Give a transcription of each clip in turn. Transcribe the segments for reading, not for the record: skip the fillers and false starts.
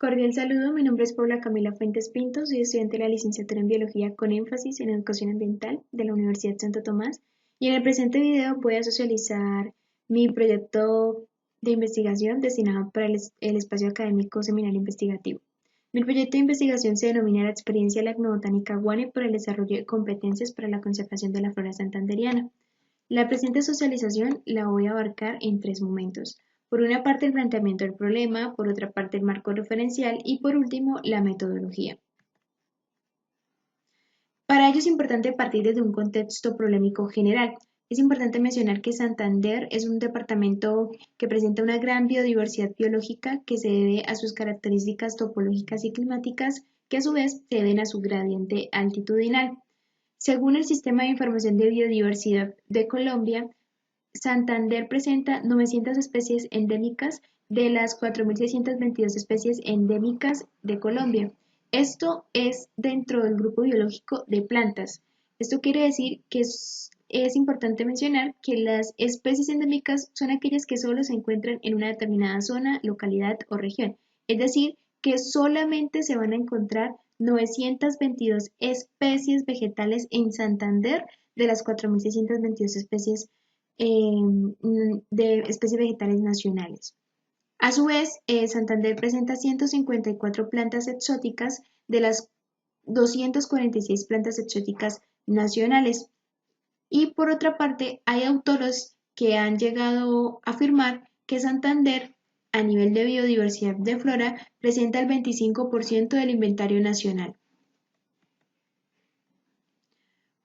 Cordial saludo, mi nombre es Paula Camila Fuentes Pinto, soy estudiante de la licenciatura en Biología con énfasis en Educación Ambiental de la Universidad Santo Tomás y en el presente video voy a socializar mi proyecto de investigación destinado para el espacio académico seminario investigativo. Mi proyecto de investigación se denomina la experiencia de la etnobotánica Guane por el desarrollo de competencias para la conservación de la flora santanderiana. La presente socialización la voy a abarcar en tres momentos. Por una parte, el planteamiento del problema, por otra parte, el marco referencial y por último, la metodología. Para ello es importante partir desde un contexto problemático general. Es importante mencionar que Santander es un departamento que presenta una gran biodiversidad biológica que se debe a sus características topológicas y climáticas, que a su vez se deben a su gradiente altitudinal. Según el Sistema de Información de Biodiversidad de Colombia, Santander presenta 900 especies endémicas de las 4.622 especies endémicas de Colombia. Esto es dentro del grupo biológico de plantas. Esto quiere decir que es importante mencionar que las especies endémicas son aquellas que solo se encuentran en una determinada zona, localidad o región. Es decir, que solamente se van a encontrar 922 especies vegetales en Santander de las 4.622 especies de especies vegetales nacionales. A su vez, Santander presenta 154 plantas exóticas de las 246 plantas exóticas nacionales. Y por otra parte, hay autores que han llegado a afirmar que Santander, a nivel de biodiversidad de flora, presenta el 25% del inventario nacional.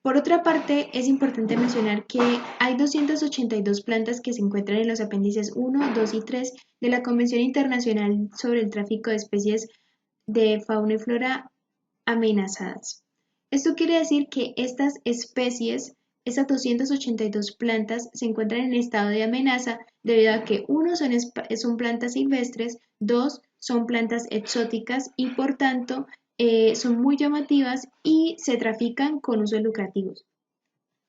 Por otra parte, es importante mencionar que hay 282 plantas que se encuentran en los apéndices 1, 2 y 3 de la Convención Internacional sobre el Tráfico de Especies de Fauna y Flora amenazadas. Esto quiere decir que estas especies, estas 282 plantas, se encuentran en estado de amenaza debido a que, uno, son plantas silvestres, dos, son plantas exóticas y por tanto son muy llamativas y se trafican con usos lucrativos,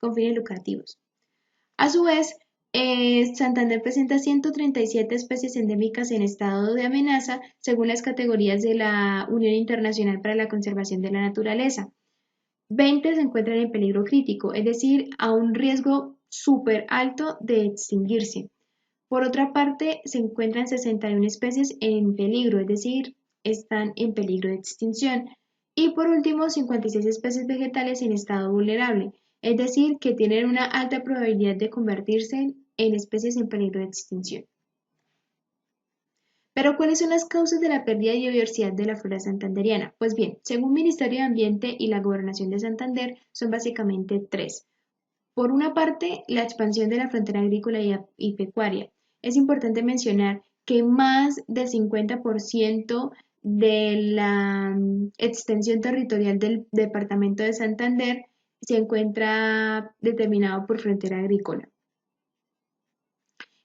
con fines lucrativos. A su vez, Santander presenta 137 especies endémicas en estado de amenaza según las categorías de la Unión Internacional para la Conservación de la Naturaleza. 20 se encuentran en peligro crítico, es decir, a un riesgo súper alto de extinguirse. Por otra parte, se encuentran 61 especies en peligro, es decir, están en peligro de extinción. Y por último, 56 especies vegetales en estado vulnerable, es decir, que tienen una alta probabilidad de convertirse en especies en peligro de extinción. Pero, ¿cuáles son las causas de la pérdida de biodiversidad de la flora santanderiana? Pues bien, según Ministerio de Ambiente y la Gobernación de Santander, son básicamente tres. Por una parte, la expansión de la frontera agrícola y pecuaria. Es importante mencionar que más del 50% de la extensión territorial del departamento de Santander se encuentra determinado por frontera agrícola.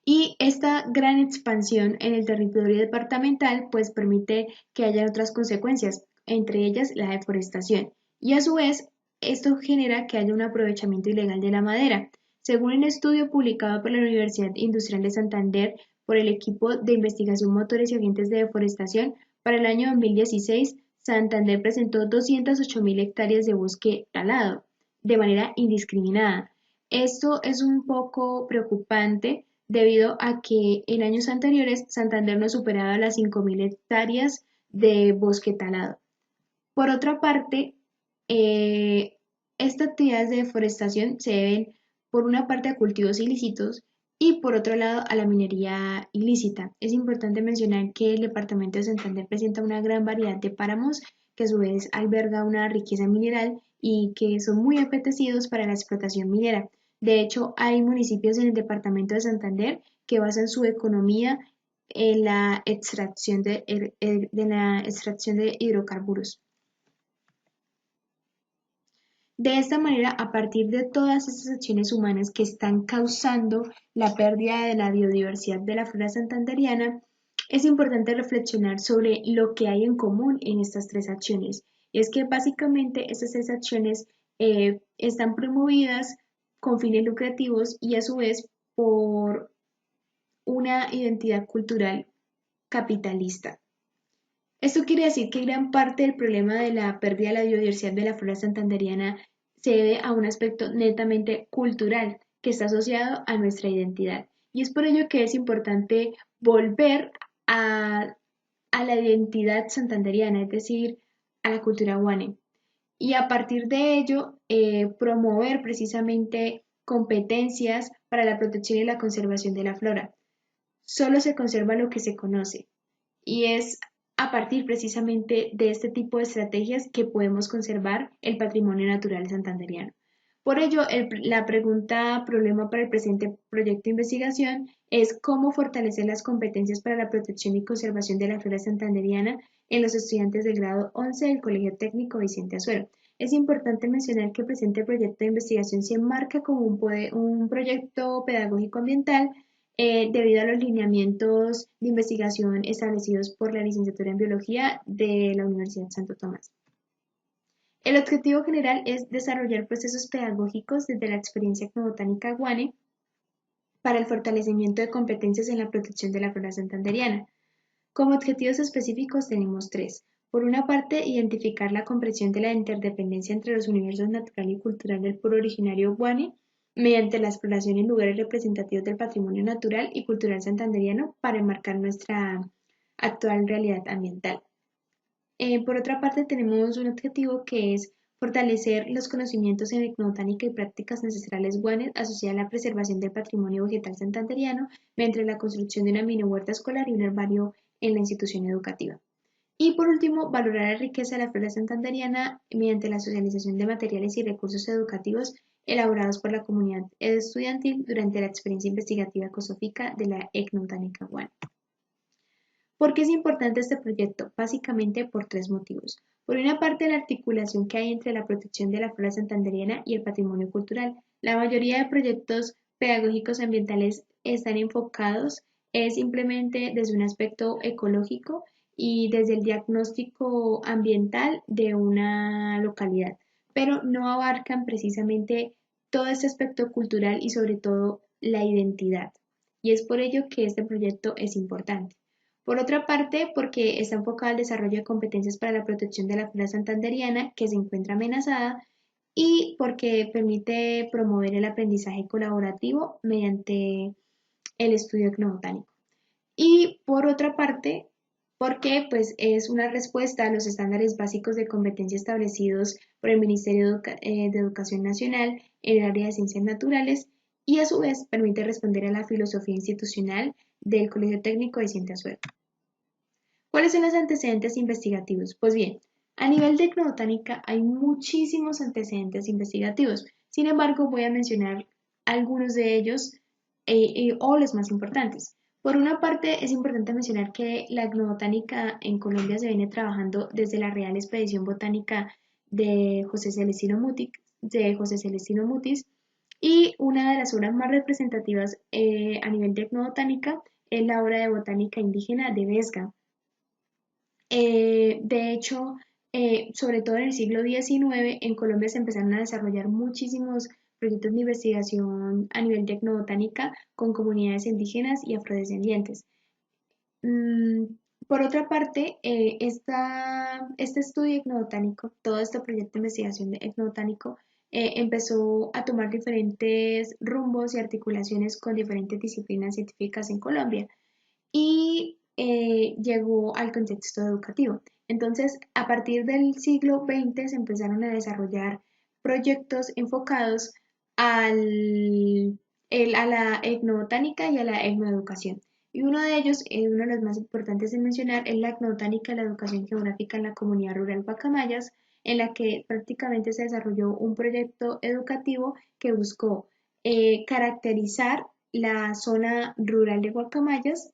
Y esta gran expansión en el territorio departamental pues permite que haya otras consecuencias, entre ellas la deforestación. Y a su vez, esto genera que haya un aprovechamiento ilegal de la madera. Según un estudio publicado por la Universidad Industrial de Santander por el equipo de investigación Motores y Agentes de Deforestación, para el año 2016, Santander presentó 208.000 hectáreas de bosque talado de manera indiscriminada. Esto es un poco preocupante debido a que en años anteriores Santander no superaba las 5.000 hectáreas de bosque talado. Por otra parte, estas actividades de deforestación se deben por una parte a cultivos ilícitos y por otro lado a la minería ilícita. Es importante mencionar que el departamento de Santander presenta una gran variedad de páramos que a su vez alberga una riqueza mineral y que son muy apetecidos para la explotación minera. De hecho, hay municipios en el departamento de Santander que basan su economía en la extracción de hidrocarburos. De esta manera, a partir de todas estas acciones humanas que están causando la pérdida de la biodiversidad de la flora santanderiana, es importante reflexionar sobre lo que hay en común en estas tres acciones. Y es que básicamente estas tres acciones están promovidas con fines lucrativos y a su vez por una identidad cultural capitalista. Esto quiere decir que gran parte del problema de la pérdida de la biodiversidad de la flora santanderiana se debe a un aspecto netamente cultural que está asociado a nuestra identidad. Y es por ello que es importante volver a, a la identidad santanderiana, es decir, a la cultura guane. Y a partir de ello, promover precisamente competencias para la protección y la conservación de la flora. Solo se conserva lo que se conoce. Y es a partir precisamente de este tipo de estrategias que podemos conservar el patrimonio natural santanderiano. Por ello, la pregunta problema para el presente proyecto de investigación es cómo fortalecer las competencias para la protección y conservación de la flora santanderiana en los estudiantes del grado 11 del Colegio Técnico Vicente Azuero. Es importante mencionar que el presente proyecto de investigación se enmarca como un proyecto pedagógico ambiental debido a los lineamientos de investigación establecidos por la licenciatura en biología de la Universidad Santo Tomás. El objetivo general es desarrollar procesos pedagógicos desde la experiencia etnobotánica guane para el fortalecimiento de competencias en la protección de la flora santanderiana. Como objetivos específicos tenemos tres. Por una parte, identificar la comprensión de la interdependencia entre los universos natural y cultural del pueblo originario guane mediante la exploración en lugares representativos del patrimonio natural y cultural santanderiano para enmarcar nuestra actual realidad ambiental. Por otra parte, tenemos un objetivo que es fortalecer los conocimientos en etnobotánica y prácticas ancestrales guanes asociadas a la preservación del patrimonio vegetal santanderiano mediante la construcción de una mini huerta escolar y un herbario en la institución educativa. Y por último, valorar la riqueza de la flora santanderiana mediante la socialización de materiales y recursos educativos elaborados por la comunidad estudiantil durante la experiencia investigativa ecosófica de la etnobotánica guane. ¿Por qué es importante este proyecto? Básicamente por tres motivos. Por una parte, la articulación que hay entre la protección de la flora santanderiana y el patrimonio cultural. La mayoría de proyectos pedagógicos ambientales están enfocados simplemente desde un aspecto ecológico y desde el diagnóstico ambiental de una localidad, pero no abarcan precisamente todo este aspecto cultural y sobre todo la identidad. Y es por ello que este proyecto es importante. Por otra parte, porque está enfocado al desarrollo de competencias para la protección de la flora santanderiana que se encuentra amenazada y porque permite promover el aprendizaje colaborativo mediante el estudio etnobotánico. Y por otra parte, porque pues es una respuesta a los estándares básicos de competencia establecidos por el Ministerio de Educación Nacional en el área de ciencias naturales y a su vez permite responder a la filosofía institucional del Colegio Técnico de Vicente Azuero. ¿Cuáles son los antecedentes investigativos? Pues bien, a nivel de etnobotánica hay muchísimos antecedentes investigativos. Sin embargo, voy a mencionar algunos de ellos o los más importantes. Por una parte, es importante mencionar que la etnobotánica en Colombia se viene trabajando desde la Real Expedición Botánica de José Celestino Mutis, y una de las obras más representativas a nivel de etnobotánica es la obra de botánica indígena de Vesga. De hecho, sobre todo en el siglo XIX, en Colombia se empezaron a desarrollar muchísimos proyectos de investigación a nivel de etnobotánica con comunidades indígenas y afrodescendientes. Mm, por otra parte, este estudio etnobotánico, todo este proyecto de investigación de etnobotánico, empezó a tomar diferentes rumbos y articulaciones con diferentes disciplinas científicas en Colombia y llegó al contexto educativo. Entonces, a partir del siglo XX se empezaron a desarrollar proyectos enfocados a la etnobotánica y a la etnoeducación. Y uno de ellos, uno de los más importantes de mencionar, es la etnobotánica y la educación geográfica en la comunidad rural Guacamayas, en la que prácticamente se desarrolló un proyecto educativo que buscó caracterizar la zona rural de Guacamayas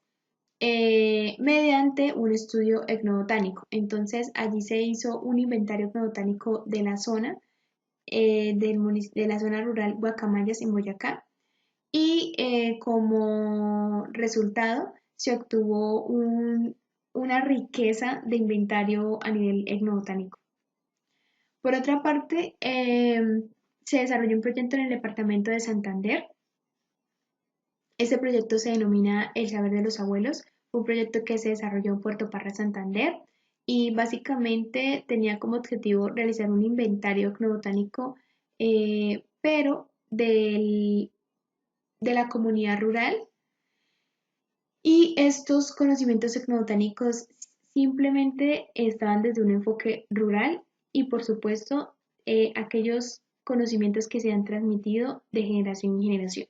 mediante un estudio etnobotánico. Entonces, allí se hizo un inventario etnobotánico de la zona, de la zona rural Guacamayas en Boyacá, y como resultado se obtuvo una riqueza de inventario a nivel etnobotánico. Por otra parte, se desarrolló un proyecto en el departamento de Santander. Este proyecto se denomina El Saber de los Abuelos, un proyecto que se desarrolló en Puerto Parra, Santander, y básicamente tenía como objetivo realizar un inventario etnobotánico, pero de la comunidad rural, y estos conocimientos etnobotánicos simplemente estaban desde un enfoque rural y por supuesto aquellos conocimientos que se han transmitido de generación en generación.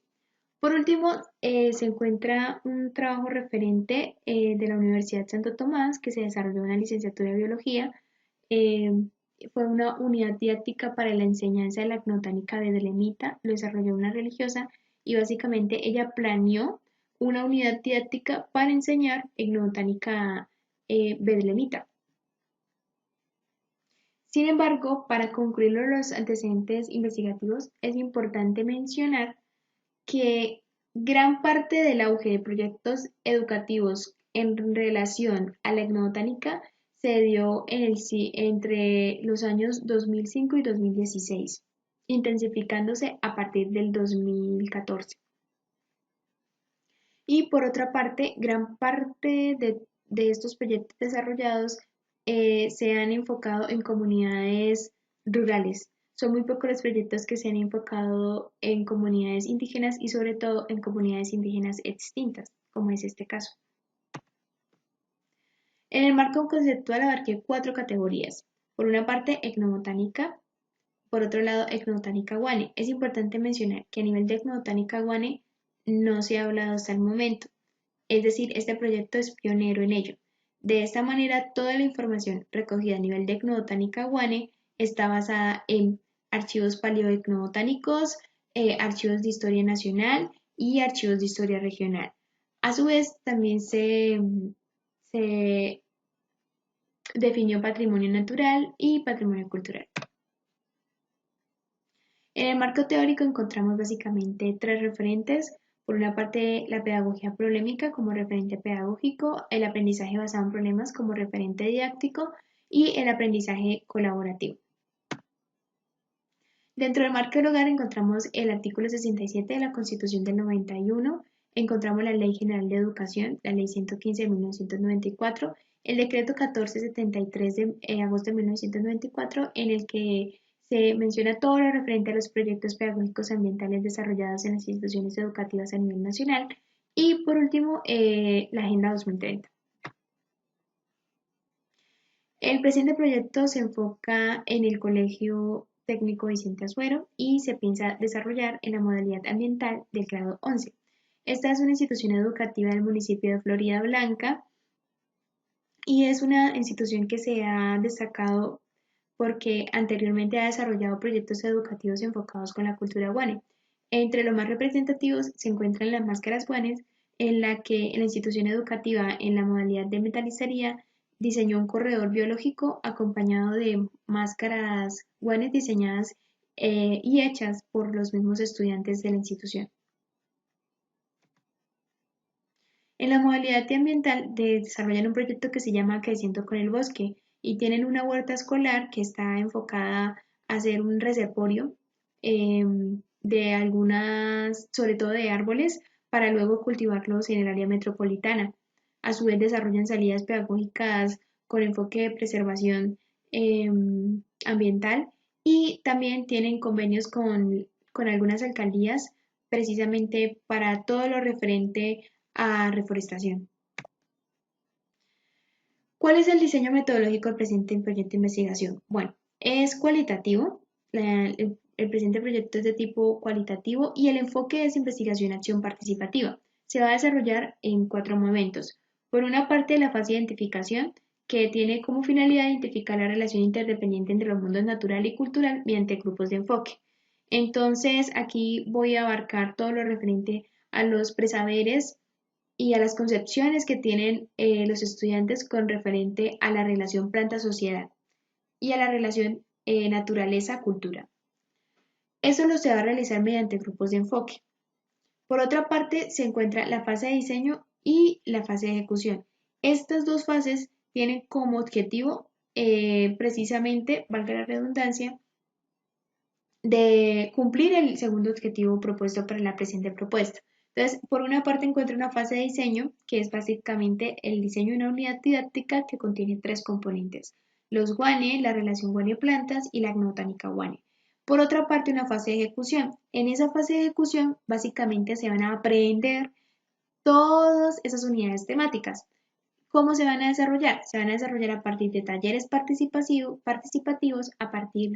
Por último, se encuentra un trabajo referente de la Universidad Santo Tomás que se desarrolló en la licenciatura de Biología. eh, Fue una unidad didáctica para la enseñanza de la etnobotánica bedelemita, lo desarrolló una religiosa y básicamente ella planeó una unidad didáctica para enseñar etnobotánica bedelemita. Sin embargo, para concluir los antecedentes investigativos, es importante mencionar que gran parte del auge de proyectos educativos en relación a la etnobotánica se dio entre los años 2005 y 2016, intensificándose a partir del 2014. Y por otra parte, gran parte de estos proyectos desarrollados se han enfocado en comunidades rurales. Son muy pocos los proyectos que se han enfocado en comunidades indígenas y sobre todo en comunidades indígenas extintas, como es este caso. En el marco conceptual abarqué 4 categorías. Por una parte, etnobotánica, por otro lado, etnobotánica guane. Es importante mencionar que a nivel de etnobotánica guane no se ha hablado hasta el momento. Es decir, este proyecto es pionero en ello. De esta manera, toda la información recogida a nivel de etnobotánica guane está basada en archivos paleoetnobotánicos, archivos de historia nacional y archivos de historia regional. A su vez, también se definió patrimonio natural y patrimonio cultural. En el marco teórico encontramos básicamente 3 referentes. Por una parte, la pedagogía problemática como referente pedagógico, el aprendizaje basado en problemas como referente didáctico y el aprendizaje colaborativo. Dentro del marco del hogar encontramos el artículo 67 de la Constitución del 91, encontramos la Ley General de Educación, la Ley 115 de 1994, el Decreto 1473 de agosto de 1994, en el que se menciona todo lo referente a los proyectos pedagógicos ambientales desarrollados en las instituciones educativas a nivel nacional, y por último, la Agenda 2030. El presente proyecto se enfoca en el Colegio Técnico Vicente Azuero y se piensa desarrollar en la modalidad ambiental del grado 11. Esta es una institución educativa del municipio de Florida Blanca y es una institución que se ha destacado porque anteriormente ha desarrollado proyectos educativos enfocados con la cultura guane. Entre los más representativos se encuentran las máscaras guanes, en la que la institución educativa en la modalidad de metalistería diseñó un corredor biológico acompañado de máscaras guanes diseñadas y hechas por los mismos estudiantes de la institución. En la modalidad ambiental desarrollan un proyecto que se llama Creciendo con el Bosque y tienen una huerta escolar que está enfocada a hacer un reservorio de algunas, sobre todo de árboles, para luego cultivarlos en el área metropolitana. A su vez desarrollan salidas pedagógicas con enfoque de preservación ambiental y también tienen convenios con algunas alcaldías precisamente para todo lo referente a reforestación. ¿Cuál es el diseño metodológico del presente proyecto de investigación? Bueno, es cualitativo. El presente proyecto es de tipo cualitativo y el enfoque es investigación-acción participativa. Se va a desarrollar en 4 momentos. Por una parte, la fase de identificación, que tiene como finalidad identificar la relación interdependiente entre los mundos natural y cultural mediante grupos de enfoque. Entonces, aquí voy a abarcar todo lo referente a los presaberes y a las concepciones que tienen los estudiantes con referente a la relación planta-sociedad y a la relación naturaleza-cultura. Eso lo se va a realizar mediante grupos de enfoque. Por otra parte, se encuentra la fase de diseño y la fase de ejecución. Estas 2 fases tienen como objetivo precisamente, valga la redundancia, de cumplir el segundo objetivo propuesto para la presente propuesta. Entonces, por una parte encuentra una fase de diseño, que es básicamente el diseño de una unidad didáctica que contiene tres componentes: los WANE, la relación WANE-plantas y la gnotánica WANE. Por otra parte, una fase de ejecución. En esa fase de ejecución, básicamente se van a aprender todas esas unidades temáticas. ¿Cómo se van a desarrollar? Se van a desarrollar a partir de talleres participativos, a partir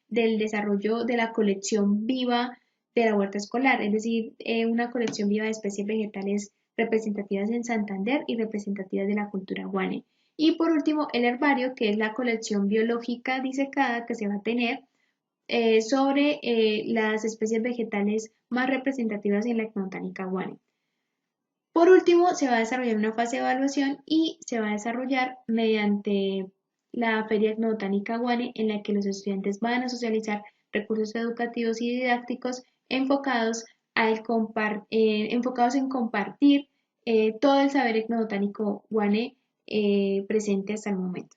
del desarrollo de la colección viva de la huerta escolar, es decir, una colección viva de especies vegetales representativas en Santander y representativas de la cultura guane. Y por último, el herbario, que es la colección biológica disecada que se va a tener sobre las especies vegetales más representativas en la etnobotánica guane. Por último, se va a desarrollar una fase de evaluación y se va a desarrollar mediante la Feria Etnobotánica Guane, en la que los estudiantes van a socializar recursos educativos y didácticos enfocados en compartir todo el saber etnobotánico guane presente hasta el momento.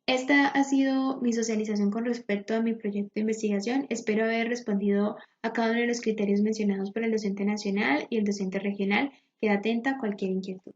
Esta ha sido mi socialización con respecto a mi proyecto de investigación. Espero haber respondido a cada uno de los criterios mencionados por el docente nacional y el docente regional. Queda atenta a cualquier inquietud.